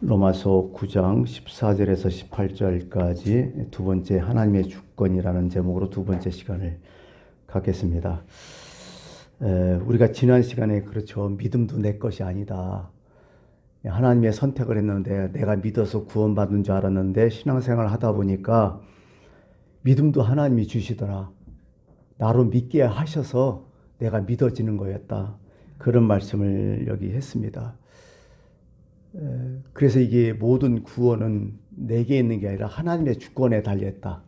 로마서 9장 14절에서 18절까지 두 번째 하나님의 주권이라는 제목으로 두 번째 시간을 갖겠습니다. 우리가 지난 시간에 그렇죠. 믿음도 내 것이 아니다. 하나님의 선택을 했는데 내가 믿어서 구원받은 줄 알았는데 신앙생활을 하다 보니까 믿음도 하나님이 주시더라. 나로 믿게 하셔서 내가 믿어지는 거였다. 그런 말씀을 여기 했습니다. 그래서 이게 모든 구원은 내게 있는 게 아니라 하나님의 주권에 달려있다.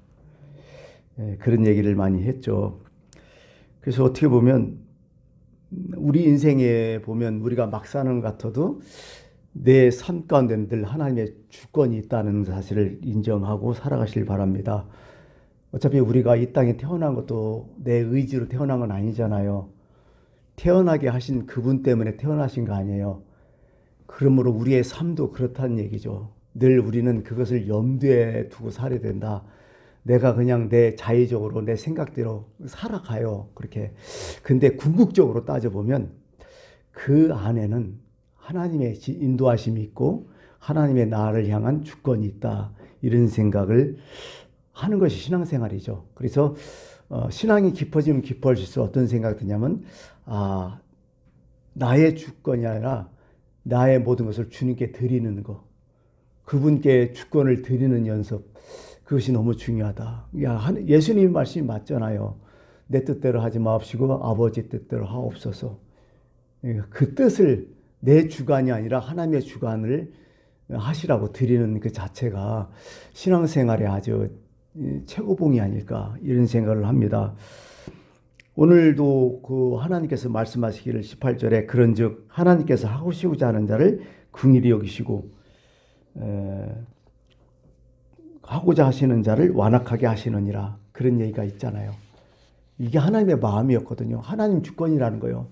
그런 얘기를 많이 했죠. 그래서 어떻게 보면 우리 인생에 보면 우리가 막 사는 것 같아도 내 삶 가운데 늘 하나님의 주권이 있다는 사실을 인정하고 살아가길 바랍니다. 어차피 우리가 이 땅에 태어난 것도 내 의지로 태어난 건 아니잖아요. 태어나게 하신 그분 때문에 태어나신 거 아니에요. 그러므로 우리의 삶도 그렇다는 얘기죠. 늘 우리는 그것을 염두에 두고 살아야 된다. 내가 그냥 내 자의적으로 내 생각대로 살아가요. 그렇게. 근데 궁극적으로 따져보면 그 안에는 하나님의 인도하심이 있고 하나님의 나를 향한 주권이 있다. 이런 생각을 하는 것이 신앙생활이죠. 그래서 신앙이 깊어지면 깊어질수록 어떤 생각이 드냐면 나의 주권이 아니라 나의 모든 것을 주님께 드리는 것, 그분께 주권을 드리는 연습, 그것이 너무 중요하다. 예수님 말씀이 맞잖아요. 내 뜻대로 하지 마옵시고 아버지 뜻대로 하옵소서. 그 뜻을 내 주관이 아니라 하나님의 주관을 하시라고 드리는 그 자체가 신앙생활의 아주 최고봉이 아닐까 이런 생각을 합니다. 오늘도 그 하나님께서 말씀하시기를 18절에 그런즉 하나님께서 하시고자 하는 자를 긍휼히 여기시고 하고자 하시는 자를 완악하게 하시느니라 그런 얘기가 있잖아요. 이게 하나님의 마음이었거든요. 하나님 주권이라는 거요.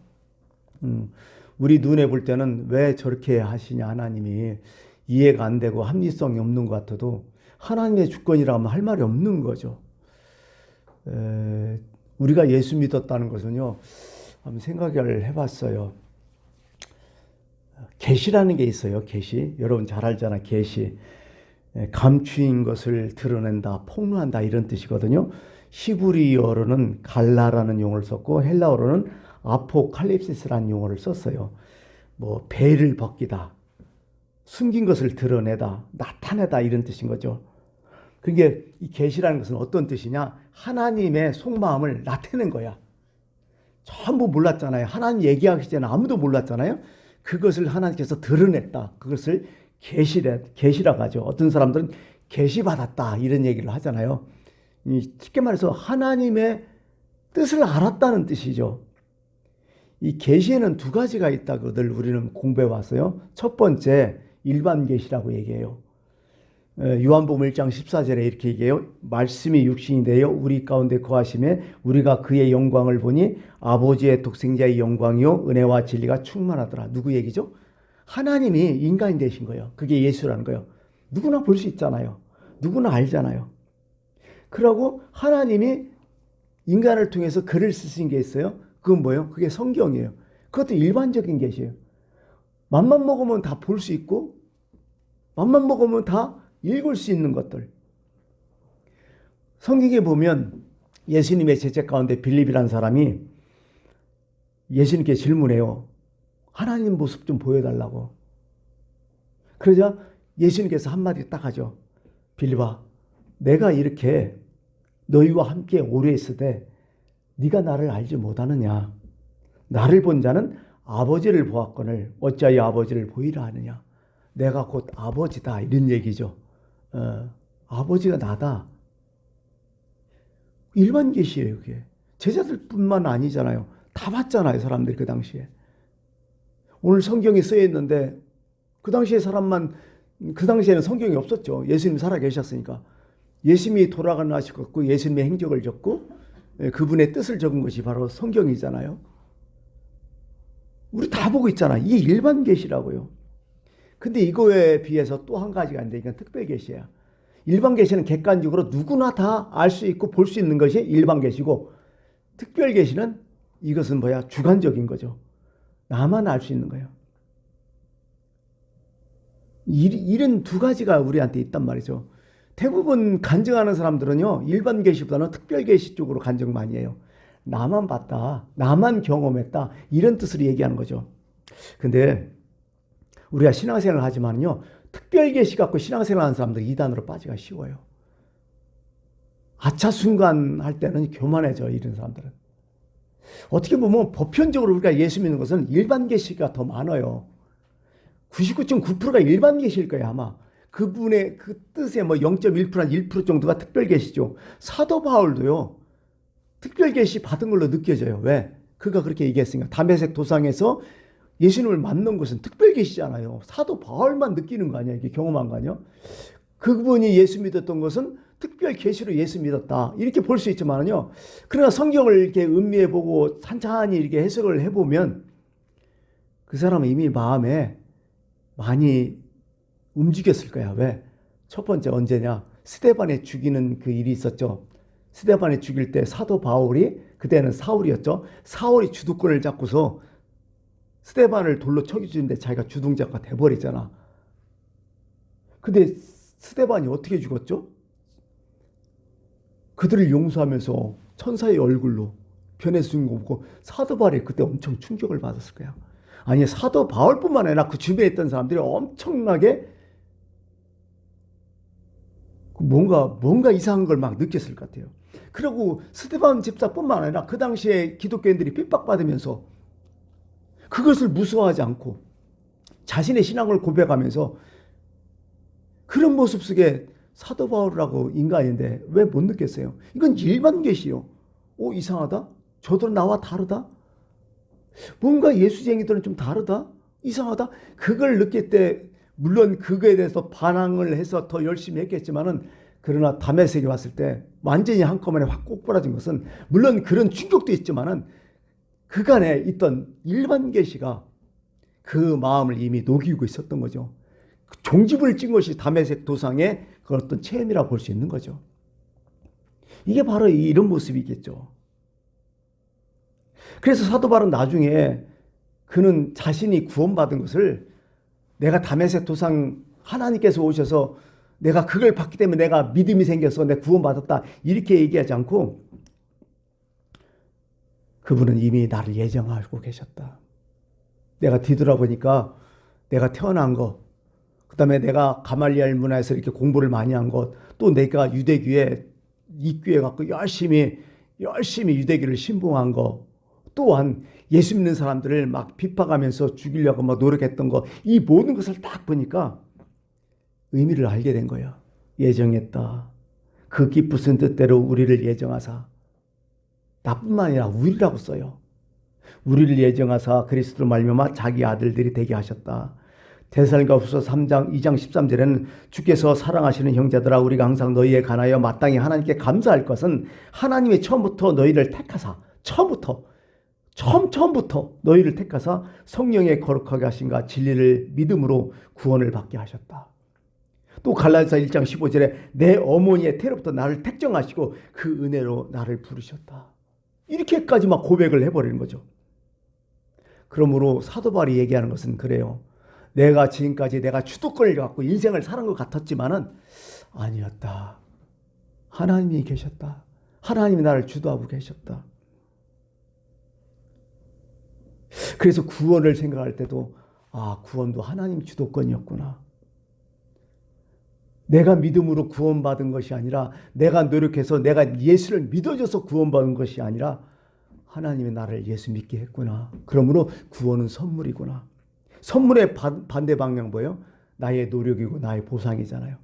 우리 눈에 볼 때는 왜 저렇게 하시냐 하나님이 이해가 안 되고 합리성이 없는 것 같아도 하나님의 주권이라고 하면 할 말이 없는 거죠. 우리가 예수 믿었다는 것은요, 한번 생각을 해봤어요. 계시라는 게 있어요. 계시. 여러분 잘 알잖아. 계시. 감추인 것을 드러낸다, 폭로한다 이런 뜻이거든요. 히브리어로는 갈라라는 용어를 썼고 헬라어로는 아포칼립시스라는 용어를 썼어요. 뭐 베일을 벗기다, 숨긴 것을 드러내다, 나타내다 이런 뜻인 거죠. 그러니까 이 계시라는 것은 어떤 뜻이냐? 하나님의 속마음을 나타낸 거야. 전부 몰랐잖아요. 하나님 얘기하기 전에 아무도 몰랐잖아요. 그것을 하나님께서 드러냈다. 그것을 계시라고 하죠. 어떤 사람들은 계시받았다 이런 얘기를 하잖아요. 쉽게 말해서 하나님의 뜻을 알았다는 뜻이죠. 이 계시에는 두 가지가 있다고 늘 우리는 공부해 왔어요. 첫 번째 일반 계시라고 얘기해요. 요한복음 1장 14절에 이렇게 얘기해요. 말씀이 육신이 되어 우리 가운데 거하심에 우리가 그의 영광을 보니 아버지의 독생자의 영광이요 은혜와 진리가 충만하더라. 누구 얘기죠? 하나님이 인간이 되신 거예요. 그게 예수라는 거예요. 누구나 볼 수 있잖아요. 누구나 알잖아요. 그러고 하나님이 인간을 통해서 글을 쓰신 게 있어요. 그건 뭐예요? 그게 성경이에요. 그것도 일반적인 계시예요. 맘만 먹으면 다 볼 수 있고 맘만 먹으면 다 읽을 수 있는 것들. 성경에 보면 예수님의 제자 가운데 빌립이라는 사람이 예수님께 질문해요. 하나님 모습 좀 보여달라고. 그러자 예수님께서 한마디 딱 하죠. 빌립아, 내가 이렇게 너희와 함께 오래 있을 때 네가 나를 알지 못하느냐. 나를 본 자는 아버지를 보았거늘 어찌하여 아버지를 보이라 하느냐. 내가 곧 아버지다 이런 얘기죠. 아버지가 나다. 일반 계시예요. 그게 제자들뿐만 아니잖아요. 다 봤잖아요. 사람들이 그 당시에. 오늘 성경이 쓰여 있는데 그 당시에 사람만, 그 당시에는 성경이 없었죠. 예수님 살아 계셨으니까. 예수님이 돌아가시고 예수님의 행적을 적고 그분의 뜻을 적은 것이 바로 성경이잖아요. 우리 다 보고 있잖아요. 이게 일반 계시라고요. 근데 이거에 비해서 또 한 가지가 있는데 이건 특별 계시야. 일반 계시는 객관적으로 누구나 다 알 수 있고 볼 수 있는 것이 일반 계시고, 특별 계시는 이것은 뭐야? 주관적인 거죠. 나만 알 수 있는 거예요. 이런 두 가지가 우리한테 있단 말이죠. 대부분 간증하는 사람들은요, 일반 계시보다는 특별 계시 쪽으로 간증 많이 해요. 나만 봤다, 나만 경험했다, 이런 뜻으로 얘기하는 거죠. 근데 우리가 신앙생활을 하지만요, 특별 계시 갖고 신앙생활 하는 사람들 이단으로 빠지기가 쉬워요. 아차 순간 할 때는 교만해져, 이런 사람들은. 어떻게 보면 보편적으로 우리가 예수 믿는 것은 일반 계시가 더 많아요. 99.9%가 일반 계시일 거예요, 아마. 그분의 그 뜻의 뭐 0.1%한 1% 정도가 특별 계시죠. 사도 바울도요, 특별 계시 받은 걸로 느껴져요. 왜? 그가 그렇게 얘기했으니까. 다메섹 도상에서 예수님을 만난 것은 특별 계시잖아요. 사도 바울만 느끼는 거 아니야? 이게 경험한 거 아니야? 그분이 예수 믿었던 것은 특별 계시로 예수 믿었다, 이렇게 볼 수 있지만요. 그러나 성경을 이렇게 음미해 보고 찬찬히 이렇게 해석을 해보면 그 사람은 이미 마음에 많이 움직였을 거야. 왜? 첫 번째 언제냐? 스데반에 죽이는 그 일이 있었죠. 스데반에 죽일 때 사도 바울이, 그때는 사울이었죠. 사울이 주도권을 잡고서 스데반을 돌로 쳐 죽이는데 자기가 주동자가 돼버리잖아. 근데 스데반이 어떻게 죽었죠? 그들을 용서하면서 천사의 얼굴로 변해서 죽은 거 보고 사도 바울이 그때 엄청 충격을 받았을 거야. 아니, 사도 바울뿐만 아니라 그 주변에 있던 사람들이 엄청나게 뭔가 이상한 걸 막 느꼈을 것 같아요. 그리고 스데반 집사뿐만 아니라 그 당시에 기독교인들이 핍박받으면서 그것을 무서워하지 않고 자신의 신앙을 고백하면서 그런 모습 속에 사도 바울이라고 인간인데 왜 못 느꼈어요? 이건 일반 계시요. 이상하다? 저들은 나와 다르다? 뭔가 예수쟁이들은 좀 다르다? 이상하다? 그걸 느낄 때 물론 그거에 대해서 반항을 해서 더 열심히 했겠지만은, 그러나 다메섹에 왔을 때 완전히 한꺼번에 확 꼬꾸라진 것은, 물론 그런 충격도 있지만은 그간에 있던 일반 계시가 그 마음을 이미 녹이고 있었던 거죠. 종집을 찐 것이 다메섹 도상의 그 어떤 체험이라고 볼 수 있는 거죠. 이게 바로 이런 모습이겠죠. 그래서 사도 바울은 나중에 그는 자신이 구원받은 것을, 내가 다메섹 도상 하나님께서 오셔서 내가 그걸 받기 때문에 내가 믿음이 생겨서 내가 구원받았다, 이렇게 얘기하지 않고 그분은 이미 나를 예정하고 계셨다. 내가 뒤돌아보니까 내가 태어난 것, 그 다음에 내가 가말리엘 문화에서 이렇게 공부를 많이 한 것, 또 내가 유대교에 입교해 갖고 열심히 유대교를 신봉한 것, 또한 예수 믿는 사람들을 막 핍박하면서 죽이려고 막 노력했던 것, 이 모든 것을 딱 보니까 의미를 알게 된 거예요. 예정했다. 그 기쁘신 뜻대로 우리를 예정하사, 나뿐만 아니라 우리라고 써요. 우리를 예정하사 그리스도로 말미암아 자기 아들들이 되게 하셨다. 데살로니가후서 3장 2장 13절에는 주께서 사랑하시는 형제들아, 우리가 항상 너희에 관하여 마땅히 하나님께 감사할 것은 하나님이 처음부터 너희를 택하사, 처음부터 너희를 택하사 성령에 거룩하게 하신가 진리를 믿음으로 구원을 받게 하셨다. 또 갈라디아서 1장 15절에 내 어머니의 태로부터 나를 택정하시고 그 은혜로 나를 부르셨다. 이렇게까지 막 고백을 해버리는 거죠. 그러므로 사도 바울이 얘기하는 것은 그래요. 내가 지금까지 내가 주도권을 갖고 인생을 사는 것 같았지만은 아니었다. 하나님이 계셨다. 하나님이 나를 주도하고 계셨다. 그래서 구원을 생각할 때도 구원도 하나님 주도권이었구나. 내가 믿음으로 구원받은 것이 아니라, 내가 노력해서 내가 예수를 믿어줘서 구원받은 것이 아니라 하나님이 나를 예수 믿게 했구나. 그러므로 구원은 선물이구나. 선물의 반대 방향 뭐예요? 나의 노력이고 나의 보상이잖아요.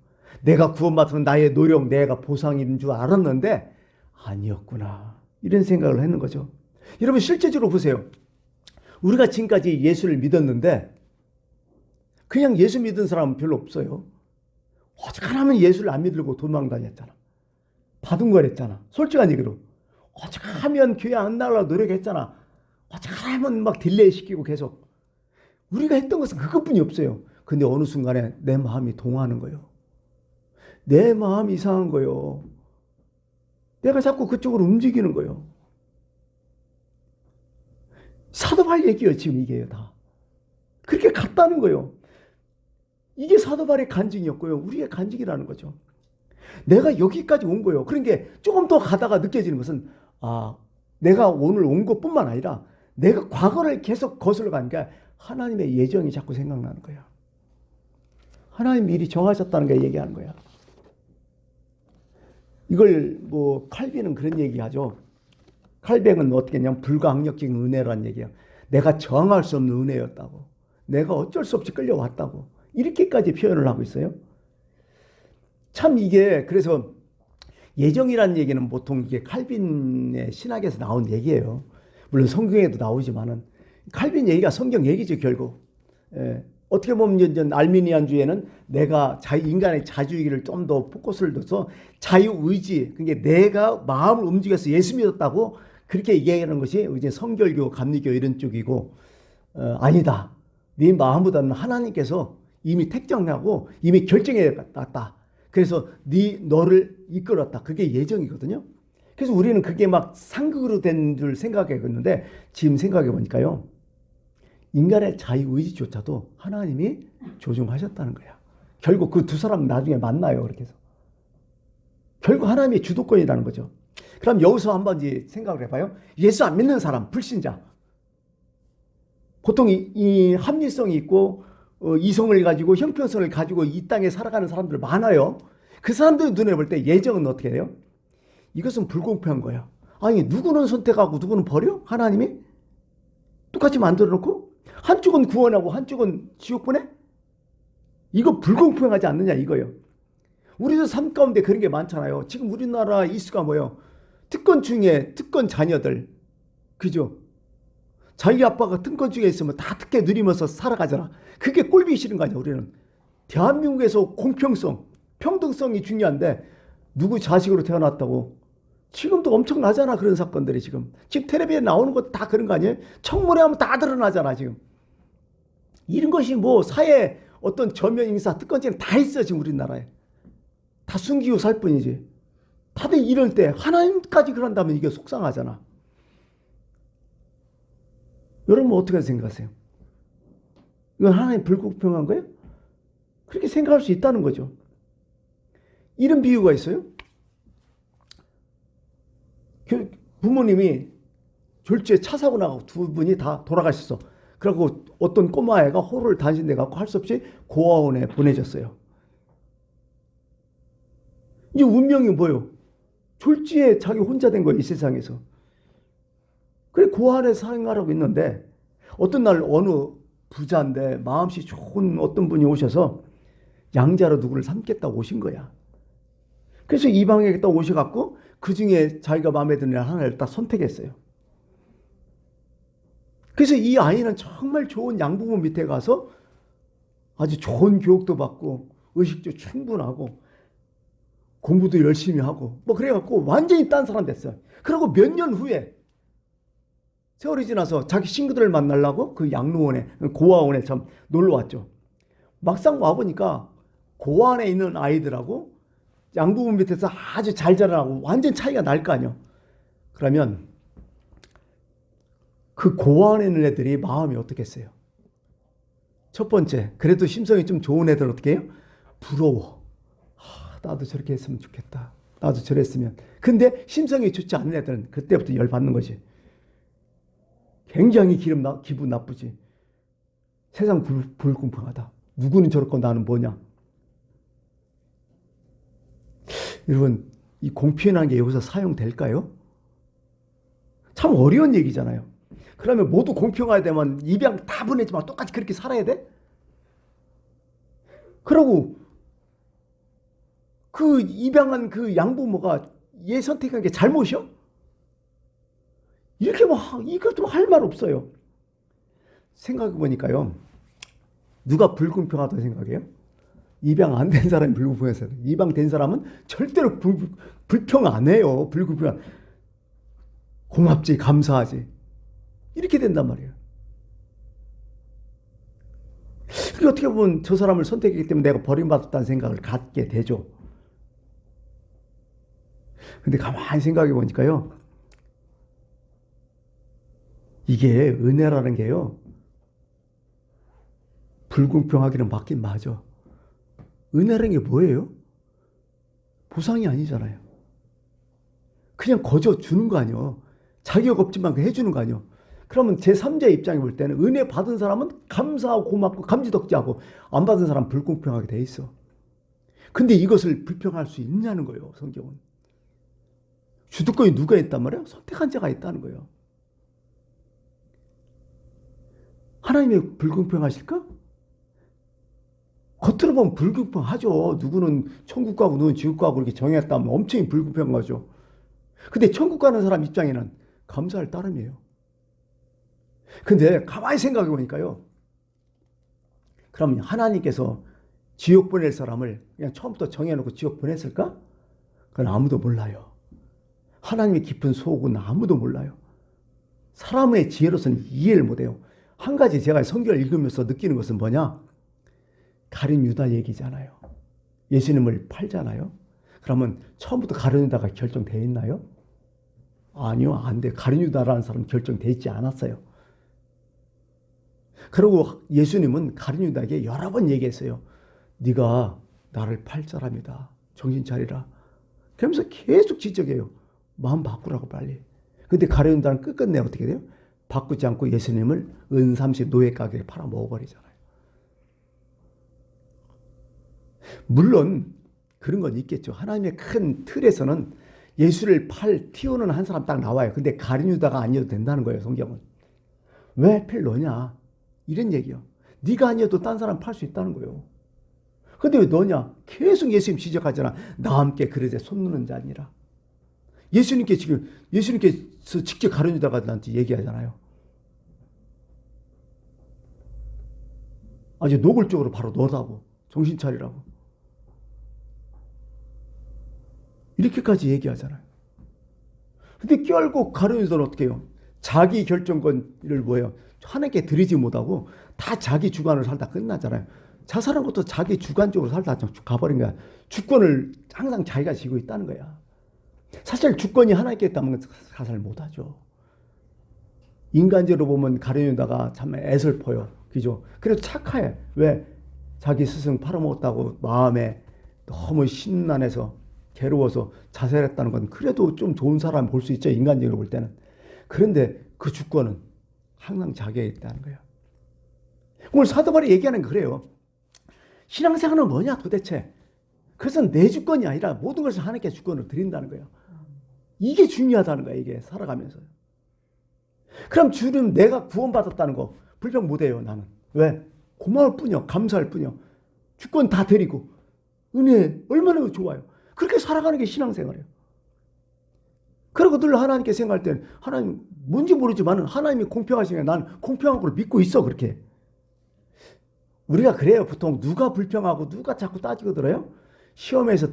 내가 구원받은 나의 노력, 내가 보상인 줄 알았는데 아니었구나. 이런 생각을 했는 거죠. 여러분 실제적으로 보세요. 우리가 지금까지 예수를 믿었는데 그냥 예수 믿은 사람은 별로 없어요. 오죽하면 예수를 안 믿으려고 도망다녔잖아. 받은 거랬잖아. 솔직한 얘기로. 오죽하면 교회 안 나가려고 노력했잖아. 오죽하면 막 딜레이 시키고 계속. 우리가 했던 것은 그것뿐이 없어요. 근데 어느 순간에 내 마음이 동하는 거예요. 내 마음이 이상한 거예요. 내가 자꾸 그쪽으로 움직이는 거예요. 사도 바울 얘기예요. 지금 이게 다. 그렇게 갔다는 거예요. 이게 사도 바울의 간증이었고요. 우리의 간증이라는 거죠. 내가 여기까지 온 거예요. 그런 게 조금 더 가다가 느껴지는 것은 내가 오늘 온 것뿐만 아니라 내가 과거를 계속 거슬러 가니까 하나님의 예정이 자꾸 생각나는 거야. 하나님 미리 정하셨다는 걸 얘기하는 거야. 이걸 뭐 칼빈은 그런 얘기하죠. 칼뱅은 어떻게 했냐면 불가항력적인 은혜라는 얘기야. 내가 정할 수 없는 은혜였다고. 내가 어쩔 수 없이 끌려왔다고. 이렇게까지 표현을 하고 있어요. 참 이게 그래서 예정이라는 얘기는 보통 이게 칼빈의 신학에서 나온 얘기예요. 물론 성경에도 나오지만은 칼빈 얘기가 성경 얘기죠 결국. 어떻게 보면 이제 알미니안주의에는 내가 인간의 자주의를 좀 더 포커스를 둬서 자유의지, 그러니까 내가 마음을 움직여서 예수 믿었다고 그렇게 얘기하는 것이 이제 성결교, 감리교 이런 쪽이고, 아니다. 네 마음보다는 하나님께서 이미 택정하고 이미 결정해 놨다. 그래서 너를 이끌었다. 그게 예정이거든요. 그래서 우리는 그게 막 상극으로 된 줄 생각했는데 지금 생각해 보니까요. 인간의 자유의지조차도 하나님이 조종하셨다는 거야. 결국 그 두 사람 나중에 만나요. 그렇게 해서. 결국 하나님의 주도권이라는 거죠. 그럼 여기서 한번 생각을 해봐요. 예수 안 믿는 사람, 불신자. 보통 이 합리성이 있고 이성을 가지고 형평성을 가지고 이 땅에 살아가는 사람들 많아요. 그 사람들 눈에 볼 때 예정은 어떻게 돼요? 이것은 불공평한 거야. 아니 누구는 선택하고 누구는 버려? 하나님이? 똑같이 만들어 놓고? 한쪽은 구원하고 한쪽은 지옥 보내? 이거 불공평하지 않느냐 이거예요. 우리도 삶 가운데 그런 게 많잖아요. 지금 우리나라 이슈가 뭐예요? 특권 중에 특권 자녀들. 그죠? 자기 아빠가 특권 중에 있으면 다 특혜 누리면서 살아가잖아. 그게 꼴보기 싫은 거 아니야 우리는. 대한민국에서 공평성, 평등성이 중요한데 누구 자식으로 태어났다고 지금도 엄청나잖아. 그런 사건들이 지금 텔레비에 나오는 것 다 그런 거 아니에요? 청문회 하면 다 드러나잖아 지금. 이런 것이 뭐 사회 어떤 저명 인사 특권층 다 있어 지금 우리나라에. 다 숨기고 살 뿐이지. 다들 이럴 때 하나님까지 그런다면 이게 속상하잖아. 여러분 어떻게 생각하세요? 이건 하나님 불공평한 거예요? 그렇게 생각할 수 있다는 거죠. 이런 비유가 있어요. 부모님이 졸지에 차 사고 나고 두 분이 다 돌아가셨어. 그리고 어떤 꼬마애가 호를 단신돼 갖고 할 수 없이 고아원에 보내졌어요. 이 운명이 뭐예요? 졸지에 자기 혼자 된 거예요, 이 세상에서. 그래 고아원에서 생활하고 있는데 어떤 날 어느 부자인데 마음씨 좋은 어떤 분이 오셔서 양자로 누구를 삼겠다고 오신 거야. 그래서 이 방에 딱 오셔갖고 그 중에 자기가 마음에 드는 애 하나를 딱 선택했어요. 그래서 이 아이는 정말 좋은 양부모 밑에 가서 아주 좋은 교육도 받고 의식도 충분하고 공부도 열심히 하고 뭐 그래갖고 완전히 딴 사람 됐어요. 그리고 몇 년 후에 세월이 지나서 자기 친구들을 만나려고 그 양로원에 고아원에 참 놀러 왔죠. 막상 와보니까 고아원에 있는 아이들하고 양부모 밑에서 아주 잘 자라나고 완전 차이가 날 거 아니에요. 그러면 그 고아원에 있는 애들이 마음이 어떻겠어요? 첫 번째, 그래도 심성이 좀 좋은 애들은 어떻게 해요? 부러워. 나도 저렇게 했으면 좋겠다. 나도 저랬으면. 근데 심성이 좋지 않은 애들은 그때부터 열받는 거지. 굉장히 기분 나쁘지. 세상 불공평하다. 누구는 저렇고 나는 뭐냐. 여러분, 이 공평한 게 여기서 사용될까요? 참 어려운 얘기잖아요. 그러면 모두 공평해야 되면 입양 다 보내지만 똑같이 그렇게 살아야 돼? 그러고 그 입양한 그 양부모가 얘 선택한 게 잘못이요? 이렇게 뭐 이것도 할 말 없어요. 생각해 보니까요. 누가 불공평하다고 생각해요? 입양 안 된 사람이 불공평해서 입양된 사람은 절대로 불평 안 해요. 불공평한. 고맙지 감사하지. 이렇게 된단 말이에요. 그게 어떻게 보면 저 사람을 선택했기 때문에 내가 버림받았다는 생각을 갖게 되죠. 근데 가만히 생각해 보니까요. 이게 은혜라는 게요. 불공평하기는 맞긴 맞아. 은혜라는 게 뭐예요? 보상이 아니잖아요. 그냥 거저 주는 거 아니에요. 자격 없지만 해주는 거 아니에요. 그러면 제3자의 입장에 볼 때는 은혜 받은 사람은 감사하고 고맙고 감지덕지하고 안 받은 사람은 불공평하게 돼 있어. 근데 이것을 불평할 수 있냐는 거예요. 성경은. 주도권이 누가 있단 말이에요? 선택한 자가 있다는 거예요. 하나님이 불공평하실까? 겉으로 보면 불공평하죠. 누구는 천국 가고 누구는 지옥 가고 이렇게 정했다면 엄청 불공평하죠. 근데 천국 가는 사람 입장에는 감사할 따름이에요. 근데 가만히 생각해 보니까요. 그럼 하나님께서 지옥 보낼 사람을 그냥 처음부터 정해놓고 지옥 보냈을까? 그건 아무도 몰라요. 하나님의 깊은 속은 아무도 몰라요. 사람의 지혜로서는 이해를 못해요. 한 가지 제가 성경을 읽으면서 느끼는 것은 뭐냐? 가룟 유다 얘기잖아요. 예수님을 팔잖아요. 그러면 처음부터 가룟 유다가 결정되어 있나요? 아니요, 안 돼. 가룟 유다라는 사람 결정되어 있지 않았어요. 그리고 예수님은 가룟 유다에게 여러 번 얘기했어요. 네가 나를 팔 사람이다. 정신 차리라. 그러면서 계속 지적해요. 마음 바꾸라고 빨리. 근데 가룟 유다는 끝끝내 어떻게 돼요? 바꾸지 않고 예수님을 은삼시 노예 가게에 팔아 먹어버리잖아요. 물론 그런 건 있겠죠. 하나님의 큰 틀에서는 예수를 띄우는 한 사람 딱 나와요. 근데 가룟 유다가 아니어도 된다는 거예요. 성경은. 왜 하필 너냐? 이런 얘기요. 네가 아니어도 딴 사람 팔 수 있다는 거예요. 근데 왜 너냐? 계속 예수님 지적하잖아. 나와 함께 그릇에 손 놓는 자 아니라. 예수님께서 직접 가룟 유다가 나한테 얘기하잖아요. 아주 노골적으로 바로 너다고. 정신 차리라고. 이렇게까지 얘기하잖아요. 근데 결국 가룟 유다는 어떻게 해요? 자기 결정권을 뭐예요? 하나님께 드리지 못하고 다 자기 주관을 살다 끝나잖아요. 자살한 것도 자기 주관적으로 살다 가버린 거야. 주권을 항상 자기가 지고 있다는 거야. 사실 주권이 하나님께 있다면 자살 못하죠. 인간적으로 보면 가룟 유다가 참 애슬퍼요. 그죠? 그래도 착해. 왜? 자기 스승 팔아먹었다고 마음에 너무 심란해서 괴로워서 자살했다는 건 그래도 좀 좋은 사람 볼 수 있죠. 인간적으로 볼 때는. 그런데 그 주권은 항상 자기에 있다는 거예요. 오늘 사도 바울이 얘기하는 거 그래요. 신앙생활은 뭐냐 도대체. 그래서 내 주권이 아니라 모든 것을 하나님께 주권을 드린다는 거예요. 이게 중요하다는 거예요. 이게 살아가면서. 그럼 주님 내가 구원받았다는 거 불평 못해요. 나는. 왜? 고마울 뿐이요. 감사할 뿐이요. 주권 다 드리고 은혜 얼마나 좋아요. 그렇게 살아가는 게 신앙생활이에요. 그리고 늘 하나님께 생각할 때는 하나님 뭔지 모르지만 하나님이 공평하시니까 난 공평한 걸 믿고 있어. 그렇게. 우리가 그래요. 보통 누가 불평하고 누가 자꾸 따지고 들어요? 시험에서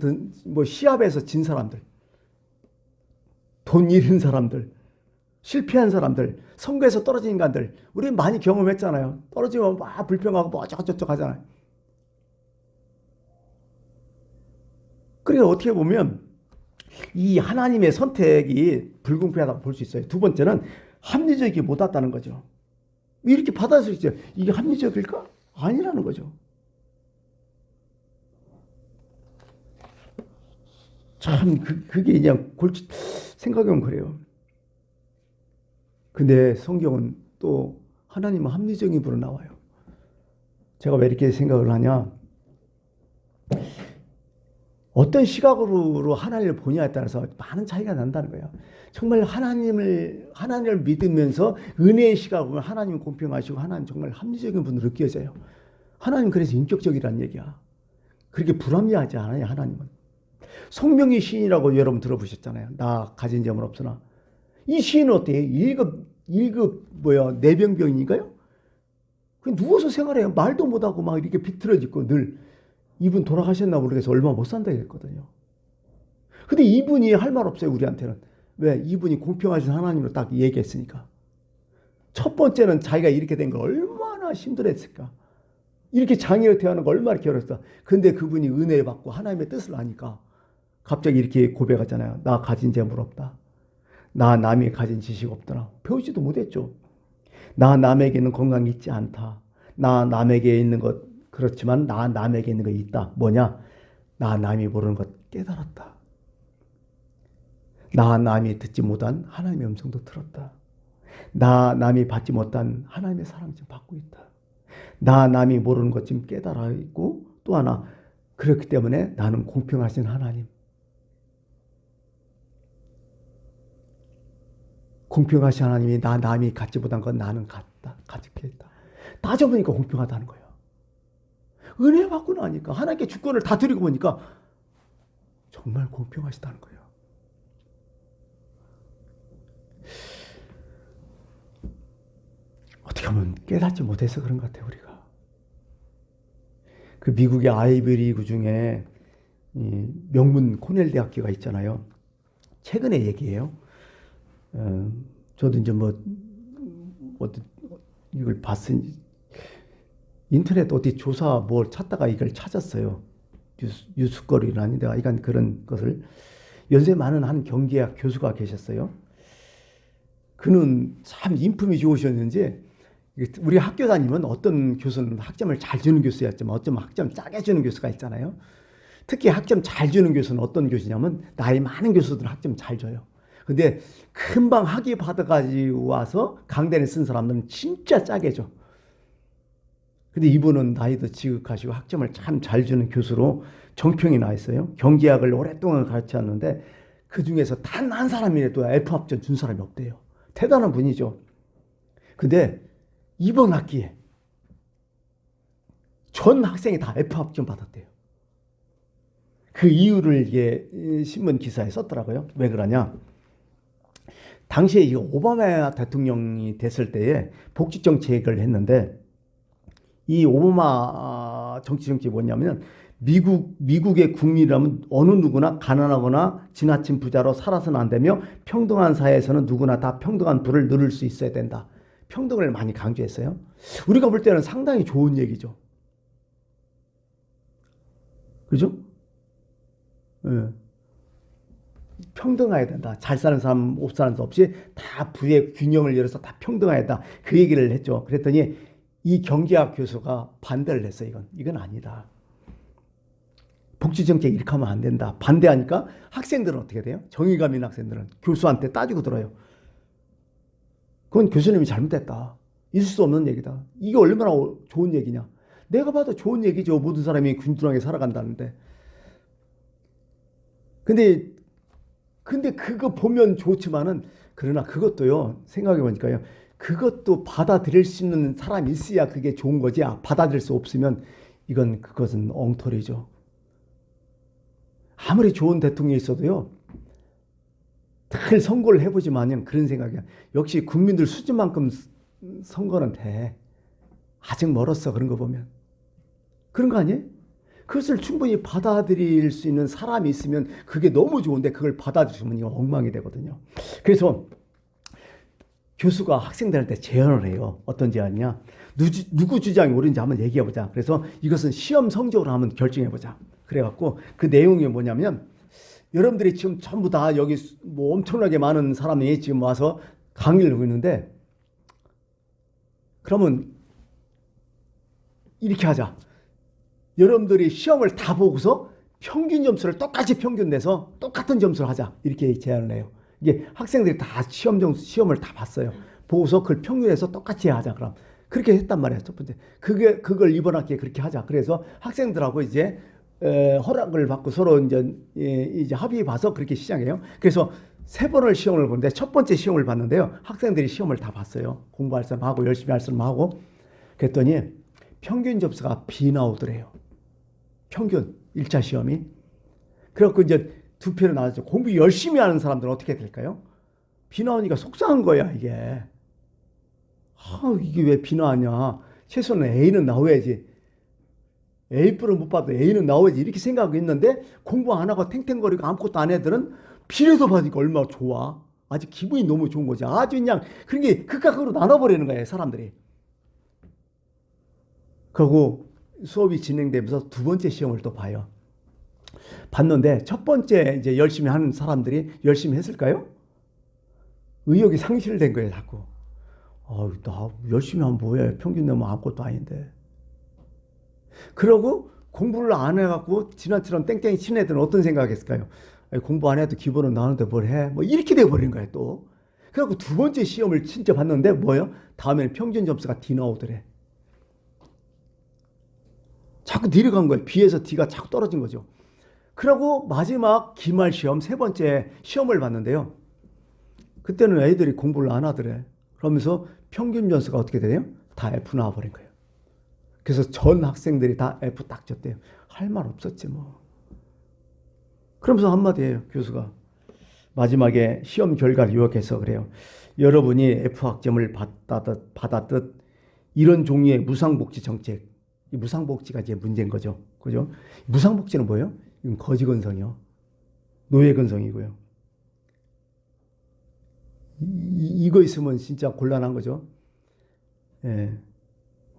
시합에서 진 사람들, 돈 잃은 사람들, 실패한 사람들, 선거에서 떨어진 인간들, 우리 많이 경험했잖아요. 떨어지면 막 불평하고 뭐 어쩌고저쩌고 하잖아요. 그러니까 어떻게 보면 이 하나님의 선택이 불공평하다고 볼 수 있어요. 두 번째는 합리적이 못 왔다는 거죠. 이렇게 받아들일 수 있죠. 이게 합리적일까? 아니라는 거죠. 참 그게 그냥 생각해보면 그래요. 근데 성경은 또 하나님은 합리적인 분으로 나와요. 제가 왜 이렇게 생각을 하냐? 어떤 시각으로 하나님을 보냐에 따라서 많은 차이가 난다는 거예요. 정말 하나님을 믿으면서 은혜의 시각으로 보면 하나님은 공평하시고 하나님 정말 합리적인 분으로 느껴져요. 하나님 그래서 인격적이라는 얘기야. 그렇게 불합리하지 않아요. 하나님은. 성명의 시인이라고 여러분 들어보셨잖아요. 나 가진 점은 없으나. 이 시인은 어때요? 1급 내병병이니까요. 그냥 누워서 생활해요. 말도 못하고 막 이렇게 비틀어지고 늘. 이분 돌아가셨나 모르겠어. 얼마 못 산다 했거든요. 근데 이분이 할 말 없어요. 우리한테는. 왜? 이분이 공평하신 하나님으로 딱 얘기했으니까. 첫 번째는 자기가 이렇게 된 걸 얼마나 힘들었을까. 이렇게 장애로 태어난 거 얼마나 괴로웠어. 근데 그분이 은혜 받고 하나님의 뜻을 아니까 갑자기 이렇게 고백하잖아요. 나 가진 재물 없다. 나 남이 가진 지식 없더라. 배우지도 못했죠. 나 남에게 있는 건강이 있지 않다. 나 남에게 있는 것 그렇지만 나 남에게 있는 거 있다. 뭐냐? 나 남이 모르는 것 깨달았다. 나 남이 듣지 못한 하나님의 음성도 들었다. 나 남이 받지 못한 하나님의 사랑 좀 받고 있다. 나 남이 모르는 것 좀 깨달아 있고, 또 하나, 그렇기 때문에 나는 공평하신 하나님, 공평하신 하나님이 나 남이 갖지 못한 건 나는 가지게 했다. 따져보니까 공평하다는 거예요. 은혜 받고 나니까 하나님께 주권을 다 드리고 보니까 정말 공평하시다는 거예요. 어떻게 하면 깨닫지 못해서 그런 것 같아요, 우리가. 그 미국의 아이비리그 중에 명문 코넬 대학교가 있잖아요. 최근의 얘기예요. 저도 이제 이걸 봤으니 인터넷 어디 조사 뭘 찾다가 이걸 찾았어요. 뉴스거리라니 내가 이간 그런 것을. 연세 많은 한 경제학 교수가 계셨어요. 그는 참 인품이 좋으셨는지, 우리 학교 다니면 어떤 교수는 학점을 잘 주는 교수였지만 어쩌면 학점 짜게 주는 교수가 있잖아요. 특히 학점 잘 주는 교수는 어떤 교수냐면 나이 많은 교수들은 학점 잘 줘요. 근데 금방 학위 받아가지고 와서 강단에 쓴 사람들은 진짜 짜게 줘. 근데 이분은 나이도 지극하시고 학점을 참 잘 주는 교수로 정평이 나 있어요. 경제학을 오랫동안 가르쳤는데 그 중에서 단 한 사람이라도 F합점 준 사람이 없대요. 대단한 분이죠. 근데 이번 학기에 전 학생이 다 F합점 받았대요. 그 이유를 이게 신문 기사에 썼더라고요. 왜 그러냐? 당시에 이 오바마 대통령이 됐을 때에 복지 정책을 했는데, 이 오바마 정책이 뭐냐면 미국의 국민이라면 어느 누구나 가난하거나 지나친 부자로 살아서는 안 되며 평등한 사회에서는 누구나 다 평등한 부를 누릴 수 있어야 된다. 평등을 많이 강조했어요. 우리가 볼 때는 상당히 좋은 얘기죠. 그죠? 네. 평등해야 된다. 잘 사는 사람, 못 사는 사람 없이 다 부의 균형을 열어서 다 평등해야 된다. 그 얘기를 했죠. 그랬더니 이 경제학 교수가 반대를 했어요. 이건 아니다. 복지정책 이렇게 하면 안 된다. 반대하니까 학생들은 어떻게 돼요? 정의감 있는 학생들은 교수한테 따지고 들어요. 그건 교수님이 잘못했다. 있을 수 없는 얘기다. 이게 얼마나 좋은 얘기냐. 내가 봐도 좋은 얘기죠. 모든 사람이 균등하게 살아간다는데. 근데 그거 보면 좋지만은, 그러나 그것도요, 생각해 보니까요, 그것도 받아들일 수 있는 사람이 있어야 그게 좋은 거지. 받아들일 수 없으면 그것은 엉터리죠. 아무리 좋은 대통령이 있어도요, 늘 선거를 해보지만은 그런 생각이야. 역시 국민들 수준만큼 선거는 돼. 아직 멀었어. 그런 거 보면. 그런 거 아니에요? 그것을 충분히 받아들일 수 있는 사람이 있으면 그게 너무 좋은데, 그걸 받아들이면 이거 엉망이 되거든요. 그래서 교수가 학생들한테 제안을 해요. 어떤 제안이냐? 누구 주장이 옳은지 한번 얘기해보자. 그래서 이것은 시험 성적으로 한번 결정해보자. 그래갖고 그 내용이 뭐냐면, 여러분들이 지금 전부 다 여기 엄청나게 많은 사람이 지금 와서 강의를 하고 있는데, 그러면 이렇게 하자. 여러분들이 시험을 다 보고서 평균 점수를 똑같이 평균 내서 똑같은 점수를 하자. 이렇게 제안을 해요. 이게 학생들이 다 시험을 다 봤어요. 보고서 그걸 평균해서 똑같이 하자. 그럼 그렇게 했단 말이에요. 첫 번째. 그걸 이번 학기에 그렇게 하자. 그래서 학생들하고 이제 허락을 받고 서로 이제 합의 봐서 그렇게 시작해요. 그래서 3번을 시험을 보는데, 첫 번째 시험을 봤는데요, 학생들이 시험을 다 봤어요. 공부할 사람 하고 열심히 할 사람 하고. 그랬더니 평균 점수가 B 나오더래요. 평균 1차 시험이. 그래갖고 이제 두 표로 나왔죠. 공부 열심히 하는 사람들은 어떻게 될까요? B 나오니까 속상한 거야, 이게. 이게 왜 B 나왔냐? 최소한 A는 나와야지. A뿔을 못 봐도 A는 나와야지. 이렇게 생각하고 있는데, 공부 안 하고 탱탱거리고 아무것도 안 애들은 B라도 받으니까 얼마나 좋아. 아주 기분이 너무 좋은 거지. 아주 그냥 그런 게 극과 극으로 나눠버리는 거예요, 사람들이. 그리고 수업이 진행되면서 두 번째 시험을 또 봐요. 봤는데 첫 번째 이제 열심히 하는 사람들이 열심히 했을까요? 의욕이 상실된 거예요, 자꾸. 나 열심히 하면 뭐해? 평균 내면 아무것도 아닌데. 그러고 공부를 안 해갖고 지나치던 땡땡이 친 애들은 어떤 생각했을까요? 아니, 공부 안 해도 기본은 나오는데 뭘 해? 뭐 이렇게 돼버린 거예요 또. 그래갖고 두 번째 시험을 진짜 봤는데 뭐예요? 다음에는 평균 점수가 D 나오더래. 자꾸 D를 간 거예요. B에서 D가 자꾸 떨어진 거죠. 그러고 마지막 기말 시험 세 번째 시험을 봤는데요. 그때는 애들이 공부를 안 하더래. 그러면서 평균 점수가 어떻게 되나요? 다 F 나와버린 거예요. 그래서 전 학생들이 다 F 딱 줬대요. 할 말 없었지 뭐. 그러면서 한마디 해요. 교수가. 마지막에 시험 결과를 요약해서 그래요. 여러분이 F 학점을 받았듯 이런 종류의 무상복지 정책, 이 무상복지가 이제 문제인 거죠. 그죠? 무상복지는 뭐예요? 이건 거지건성이요. 노예건성이고요. 이거 있으면 진짜 곤란한 거죠. 예.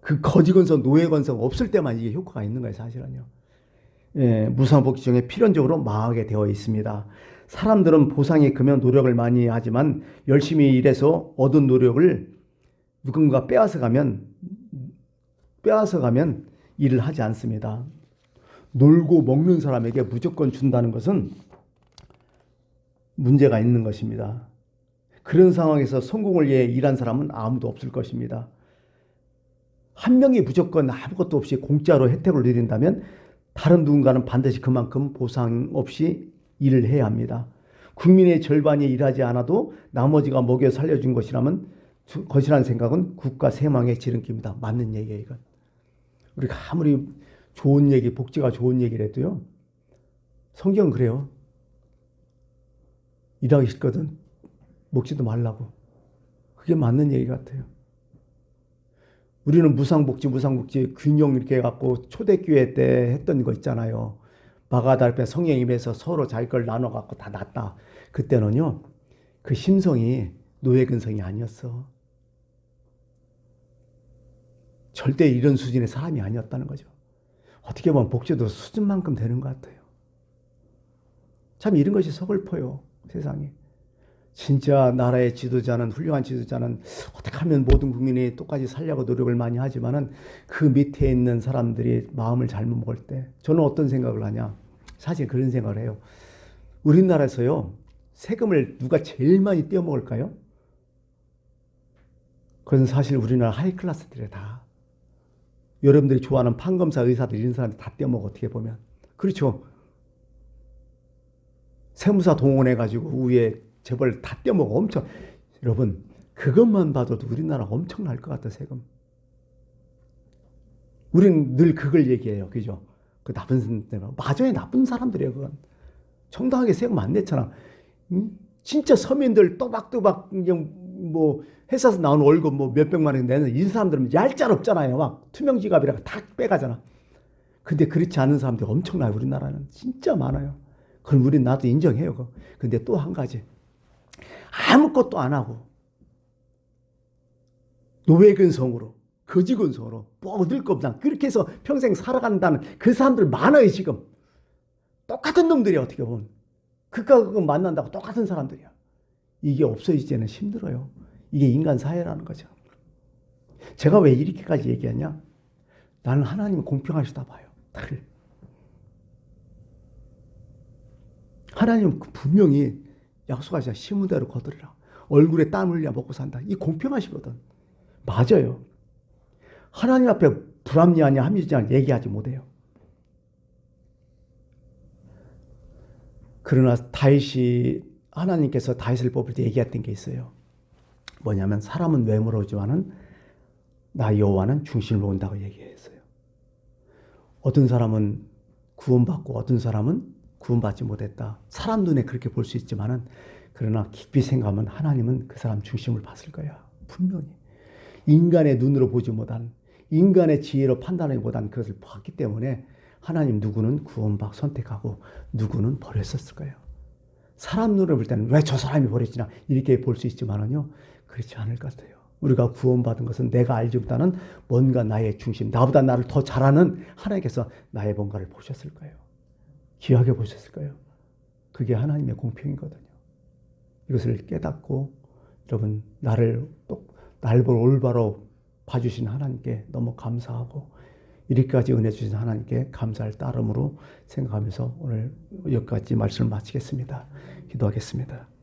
그 거지건성, 노예건성 없을 때만 이게 효과가 있는 거예요, 사실은요. 예, 무상복지 중에 필연적으로 망하게 되어 있습니다. 사람들은 보상이 크면 노력을 많이 하지만 열심히 일해서 얻은 노력을 누군가 빼앗아 가면 일을 하지 않습니다. 놀고 먹는 사람에게 무조건 준다는 것은 문제가 있는 것입니다. 그런 상황에서 성공을 위해 일한 사람은 아무도 없을 것입니다. 한 명이 무조건 아무것도 없이 공짜로 혜택을 누린다면 다른 누군가는 반드시 그만큼 보상 없이 일을 해야 합니다. 국민의 절반이 일하지 않아도 나머지가 먹여 살려준 것이라는 생각은 국가 세망의 지름길입니다. 맞는 얘기예요, 이건. 우리가 아무리 좋은 얘기, 복지가 좋은 얘기를 해도요. 성경은 그래요. 일하기 싫거든 먹지도 말라고. 그게 맞는 얘기 같아요. 우리는 무상복지 균형 이렇게 해갖고 초대교회 때 했던 거 있잖아요. 마가다 앞에 성령 임해서 서로 자기 걸 나눠갖고 다 놨다. 그때는요. 그 심성이 노예근성이 아니었어. 절대 이런 수준의 사람이 아니었다는 거죠. 어떻게 보면 복지도 수준만큼 되는 것 같아요. 참 이런 것이 서글퍼요. 세상에. 진짜 나라의 지도자는 훌륭한 지도자는 어떻게 하면 모든 국민이 똑같이 살려고 노력을 많이 하지만은 그 밑에 있는 사람들이 마음을 잘못 먹을 때 저는 어떤 생각을 하냐. 사실 그런 생각을 해요. 우리나라에서요. 세금을 누가 제일 많이 떼어먹을까요? 그건 사실 우리나라 하이클래스들이에요. 다. 여러분들이 좋아하는 판검사, 의사들 이런 사람들 다 떼어먹어 어떻게 보면. 그렇죠. 세무사 동원해가지고 위에 재벌 다 떼어먹어 엄청. 여러분 그것만 봐도 우리나라가 엄청날 것 같아 세금. 우리는 늘 그걸 얘기해요. 그죠? 그 나쁜 사람들. 맞아요. 나쁜 사람들이에요. 그건. 정당하게 세금 안 냈잖아. 응? 진짜 서민들 또박또박 그냥 뭐 회사에서 나온 월급 뭐 몇백만 원 내는 이 사람들은 얄짤없잖아요. 막 투명지갑이라고 다 빼가잖아. 근데 그렇지 않은 사람들이 엄청나요. 우리나라는 진짜 많아요. 그럼 우린 나도 인정해요. 근데 또 한 가지. 아무것도 안 하고 노예근성으로 거지근성으로 뭐 얻을 거 없다. 그렇게 해서 평생 살아간다는 그 사람들 많아요. 지금. 똑같은 놈들이야. 어떻게 보면. 그까 그거 만난다고 똑같은 사람들이야. 이게 없어지지는 힘들어요. 이게 인간 사회라는 거죠. 제가 왜 이렇게까지 얘기하냐? 나는 하나님이 공평하시다 봐요. 다들. 하나님은 분명히 약속하시잖아. 심은 대로 거두리라. 얼굴에 땀 흘려 먹고 산다. 이 공평하시거든. 맞아요. 하나님 앞에 불합리하냐 합리하냐 얘기하지 못해요. 그러나 다윗이 하나님께서 다윗을 뽑을 때 얘기했던 게 있어요. 뭐냐면 사람은 외모로 오지만은 나 여호와는 중심으로 온다고 얘기했어요. 어떤 사람은 구원받고 어떤 사람은 구원받지 못했다. 사람 눈에 그렇게 볼 수 있지만은 그러나 깊이 생각하면 하나님은 그 사람 중심을 봤을 거야. 분명히. 인간의 눈으로 보지 못한 인간의 지혜로 판단하지 못한 그것을 봤기 때문에 하나님 누구는 구원받고 선택하고 누구는 버렸었을 거예요. 사람 눈으로 볼 때는 왜 저 사람이 버렸지나 이렇게 볼 수 있지만은요. 그렇지 않을 것 같아요. 우리가 구원받은 것은 내가 알지보다는 뭔가 나의 중심, 나보다 나를 더 잘하는 하나님께서 나의 뭔가를 보셨을 거예요. 귀하게 보셨을 거예요. 그게 하나님의 공평이거든요. 이것을 깨닫고 여러분 날 올바로 봐주신 하나님께 너무 감사하고 이렇게까지 은혜 주신 하나님께 감사할 따름으로 생각하면서 오늘 여기까지 말씀을 마치겠습니다. 기도하겠습니다.